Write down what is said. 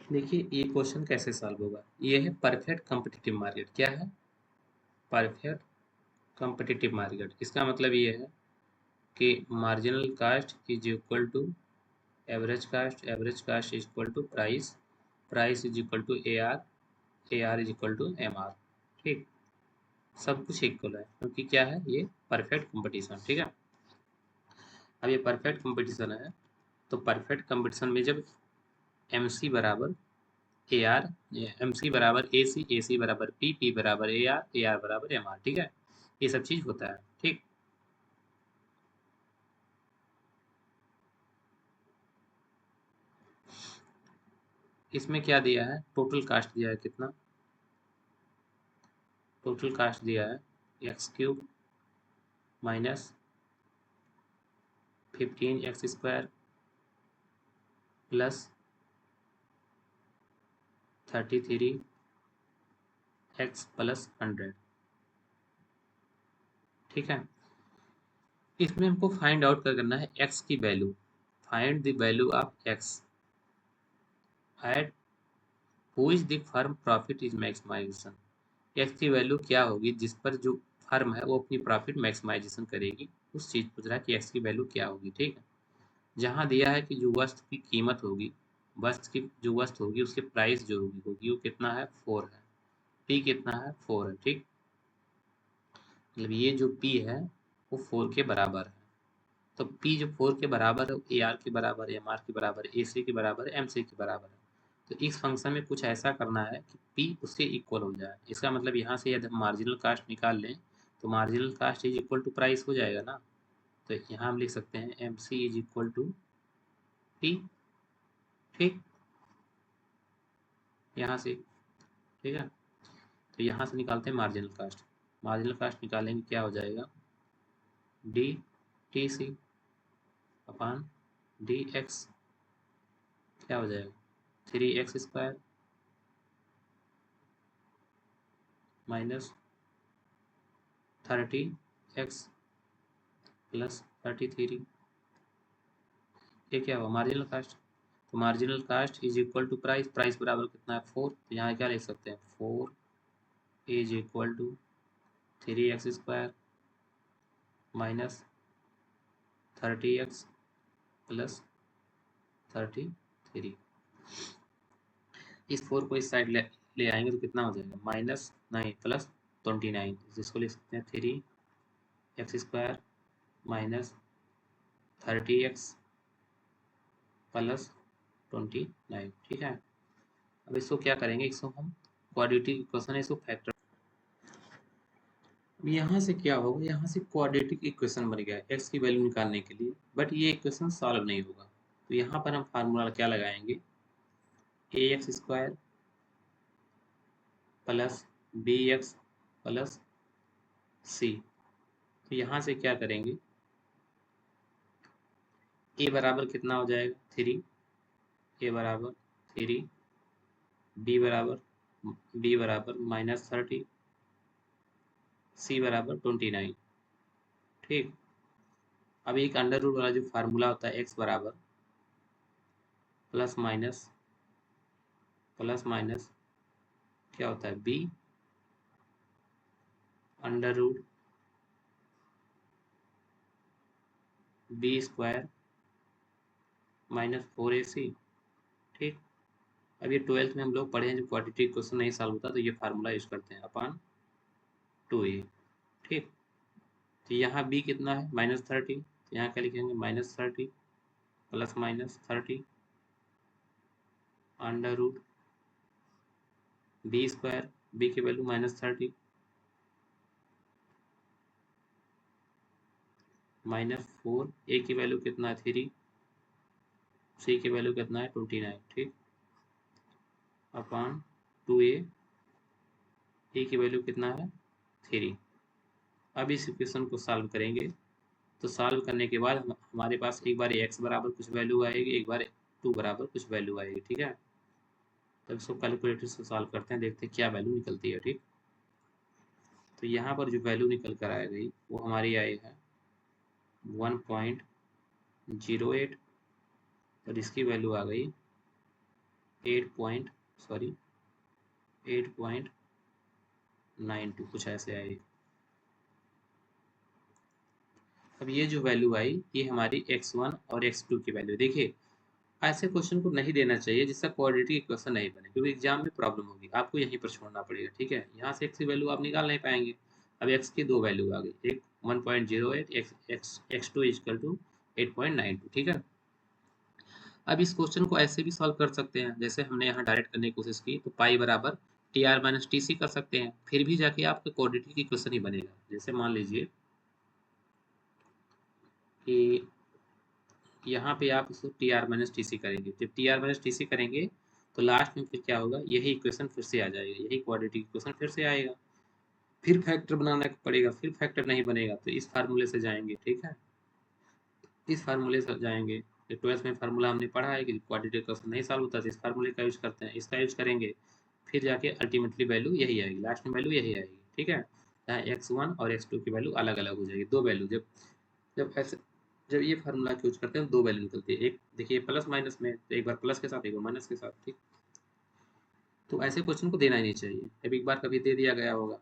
देखिए ये क्वेश्चन कैसे सॉल्व होगा। ये है परफेक्ट कॉम्पिटिटिव मार्केट। क्या है? Perfect competitive market. इसका मतलब ये है कि marginal cost is equal to average cost is equal to price, price is equal to A R is equal to M R. ठीक, सब कुछ इक्वल है क्योंकि क्या है, ये परफेक्ट कंपटीशन। ठीक है, अब ये परफेक्ट कंपटीशन है तो परफेक्ट कंपटीशन में जब एम सी बराबर ए आर, एम सी बराबर ए सी बराबर पी बराबर ए आर बराबर एम आर। ठीक है, ये सब चीज होता है। ठीक, इसमें क्या दिया है, टोटल कास्ट दिया है कितना, टोटल कास्ट दिया है x cube minus 15x² plus 33x plus 100। ठीक है, इसमें हमको फाइंड आउट करना है x की वैल्यू। Find the value of x at who is the firm profit is maximization. X की वैल्यू क्या होगी जिस पर जो फर्म है वो अपनी प्रॉफिट मैक्सिमाइजेशन करेगी, उस चीज पूछ रहा है कि एक्स की वैल्यू क्या होगी। ठीक है, जहां दिया है कि जो वस्तु की कीमत होगी, वस्तु की जो वस्तु होगी उसकी प्राइस जो होगी वो कितना है, 4 है। पी कितना है, 4 है। ठीक, मतलब ये जो पी है वो 4 के बराबर है। तो पी जो 4 के बराबर है, ए आर के बराबर, एम आर के बराबर, ए सी के बराबर, एम सी के बराबर है। तो इस फंक्शन में कुछ ऐसा करना है कि पी उसके इक्वल हो जाए। इसका मतलब यहाँ से यदि हम मार्जिनल कास्ट निकाल लें तो marginal cost is equal to price हो जाएगा ना। तो यहाँ हम लिख सकते हैं M C is equal to P. ठीक, यहाँ से, ठीक है, तो यहाँ से निकालते हैं मार्जिनल कास्ट। मार्जिनल कास्ट निकालेंगे क्या हो जाएगा, डी टी सी अपान डी एक्स, क्या हो जाएगा 3x² माइनस 30x प्लस 33। ये क्या हुआ, मार्जिनल कास्ट। तो marginal cost is equal to price, price बराबर कितना है 4। तो यहाँ क्या लिख सकते हैं, 4 is equal to 3x² minus 30x plus 33। इस 4 को इस साइड ले आएंगे तो कितना हो जाएगा, माइनस नहीं प्लस 29, जिसको लिख सकते हैं 3x² माइनस 30x प्लस 29। ठीक है, अब इसको क्या करेंगे, इसको हम क्वाड्रेटिक इक्वेशन है, इसको फैक्टर। यहाँ से क्या होगा, यहाँ से क्वाड्रेटिक इक्वेशन बन गया एक्स की वैल्यू निकालने के लिए, बट ये इक्वेशन सॉल्व नहीं होगा। तो यहाँ पर हम फार्मूला क्या लगाएंगे, a x square plus b x plus c. तो यहाँ से क्या करेंगे, ए बराबर कितना हो जाएगा 3, ए बराबर 3, बी बराबर -30, सी बराबर 29। ठीक, अब एक अंडर रूट वाला जो फार्मूला होता है एक्स बराबर प्लस माइनस क्या होता है, be under root b² -4ac। ठीक, अब ये 12th में हम लोग पढ़े हैं, जो क्वाड्रेटिक इक्वेशन नहीं सॉल्व होता तो ये फार्मूला यूज करते हैं अपान 2a। ठीक, तो यहाँ b कितना है -30, तो यहाँ क्या लिखेंगे -30 plus -30 under root b², b की वैल्यू -30 -4, a की वैल्यू कितना है 3, c की वैल्यू कितना है 29। ठीक, अपान 2a, a की वैल्यू कितना है 3। अब इस इक्वेशन को सॉल्व करेंगे तो सॉल्व करने के बाद हमारे पास एक बार x बराबर कुछ वैल्यू आएगी, एक बार 2 बराबर कुछ वैल्यू आएगी। ठीक है, तब इसको कैलकुलेटर से सॉल्व करते हैं, देखते हैं क्या वैल्यू निकलती है। ठीक, तो यहाँ पर जो वैल्यू निकल कर आ गई वो हमारी आई है 1.08 और इसकी वैल्यू आ गई 8.92 कुछ ऐसे आई। अब ये जो वैल्यू आई ये हमारी x1 और x2 की वैल्यू। देखिए ऐसे क्वेश्चन को नहीं देना चाहिए जिससे क्वाड्रेटिक इक्वेशन नहीं बने, क्योंकि एग्जाम में प्रॉब्लम होगी, आपको यहीं पर छोड़ना पड़ेगा। ठीक है, यहाँ से x की वैल्यू आप निकाल नहीं पाएंगे। अब x की दो वैल्यू आ गई, एक 1.08, x2 इक्वल टू 8.92। ठीक है, अब इस क्वेश्चन को ऐसे भी सॉल्व कर सकते हैं, जैसे हमने यहाँ डायरेक्ट करने की कोशिश की तो पाई बराबर T R minus T C कर सकते हैं, फिर भी जाके आपका क्वाड्रेटिक इक्वेशन ही बनेगा। जैसे मान लीजिए कि यहाँ पे आप इसको T R minus T C करेंगे, जब T R minus T C करेंगे तो लास्ट में फिर क्या होगा, यही इक्वेशन फिर से आ जाएगा, यही क्वाड्रेटिक इक्वेशन फिर से आएगा। फिर फैक्टर बनाना पड़ेगा, फिर फैक्टर नहीं बनेगा तो इस फार्मूले से जाएंगे। ठीक है, इस फार्मूले से जाएंगे। ट्वेल्थ में फार्मूला हमने पढ़ा है कि क्वाड्रेटिक इक्वेशन नहीं सॉल्व होता तो इस फार्मूले का यूज करते हैं, इसका यूज करेंगे, फिर जाके अल्टीमेटली वैल्यू यही आएगी, लास्ट में वैल्यू यही आएगी। ठीक है, यहाँ x1 और x2 की वैल्यू अलग अलग हो जाएगी, दो वैल्यू। जब जब ऐसे जब ये फार्मूला यूज करते हैं दो वैल्यू निकलती है, एक देखिए प्लस माइनस में, तो एक बार प्लस के साथ एक बार माइनस के साथ। ठीक, तो ऐसे क्वेश्चन को देना ही नहीं चाहिए। अब एक बार कभी दे दिया गया होगा